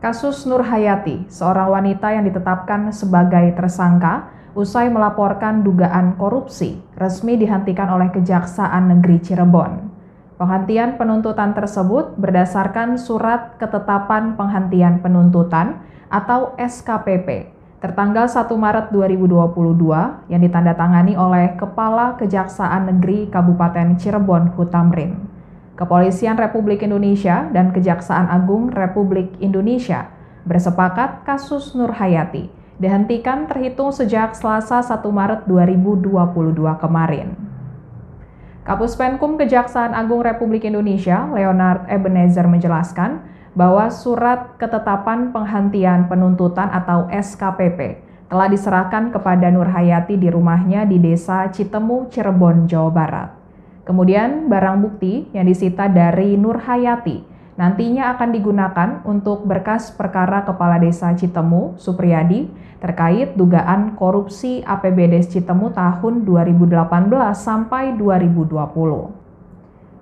Kasus Nur Hayati, seorang wanita yang ditetapkan sebagai tersangka usai melaporkan dugaan korupsi, resmi dihentikan oleh Kejaksaan Negeri Cirebon. Penghentian penuntutan tersebut berdasarkan Surat Ketetapan Penghentian Penuntutan atau SKPP tertanggal 1 Maret 2022 yang ditandatangani oleh Kepala Kejaksaan Negeri Kabupaten Cirebon Hutamrin. Kepolisian Republik Indonesia dan Kejaksaan Agung Republik Indonesia bersepakat kasus Nur Hayati dihentikan terhitung sejak Selasa 1 Maret 2022 kemarin. Kapuspenkum Kejaksaan Agung Republik Indonesia, Leonard Ebenezer menjelaskan bahwa Surat Ketetapan Penghentian Penuntutan atau SKPP telah diserahkan kepada Nur Hayati di rumahnya di Desa Citemu, Cirebon, Jawa Barat. Kemudian barang bukti yang disita dari Nur Hayati nantinya akan digunakan untuk berkas perkara Kepala Desa Citemu, Supriyadi, terkait dugaan korupsi APBD Citemu tahun 2018 sampai 2020.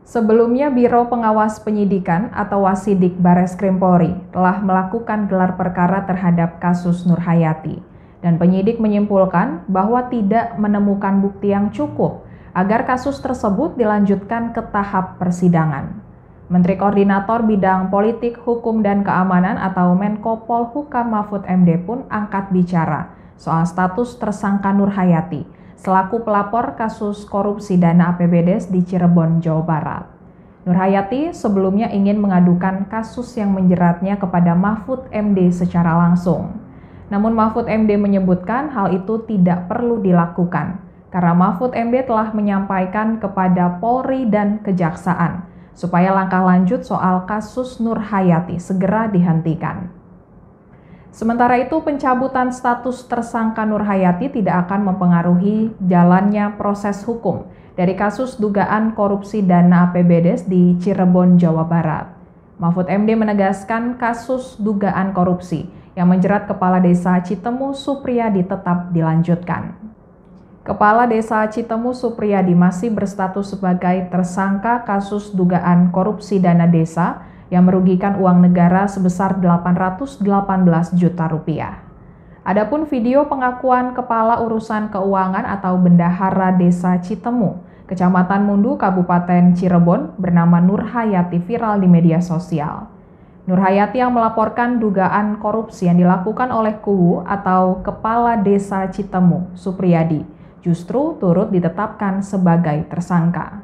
Sebelumnya, Biro Pengawas Penyidikan atau Wasidik Bareskrim Polri telah melakukan gelar perkara terhadap kasus Nur Hayati, dan penyidik menyimpulkan bahwa tidak menemukan bukti yang cukup agar kasus tersebut dilanjutkan ke tahap persidangan. Menteri Koordinator Bidang Politik, Hukum, dan Keamanan atau Menko Polhukam Mahfud MD pun angkat bicara soal status tersangka Nur Hayati selaku pelapor kasus korupsi dana APBD di Cirebon, Jawa Barat. Nur Hayati sebelumnya ingin mengadukan kasus yang menjeratnya kepada Mahfud MD secara langsung. Namun Mahfud MD menyebutkan hal itu tidak perlu dilakukan karena Mahfud MD telah menyampaikan kepada Polri dan Kejaksaan supaya langkah lanjut soal kasus Nur Hayati segera dihentikan. Sementara itu, pencabutan status tersangka Nur Hayati tidak akan mempengaruhi jalannya proses hukum dari kasus dugaan korupsi dana APBD di Cirebon, Jawa Barat. Mahfud MD menegaskan kasus dugaan korupsi yang menjerat Kepala Desa Citemu Supriyadi tetap dilanjutkan. Kepala Desa Citemu Supriyadi masih berstatus sebagai tersangka kasus dugaan korupsi dana desa yang merugikan uang negara sebesar 818 juta rupiah. Adapun video pengakuan Kepala Urusan Keuangan atau Bendahara Desa Citemu, Kecamatan Mundu, Kabupaten Cirebon bernama Nur Hayati viral di media sosial. Nur Hayati yang melaporkan dugaan korupsi yang dilakukan oleh Kuwu atau Kepala Desa Citemu Supriyadi justru turut ditetapkan sebagai tersangka.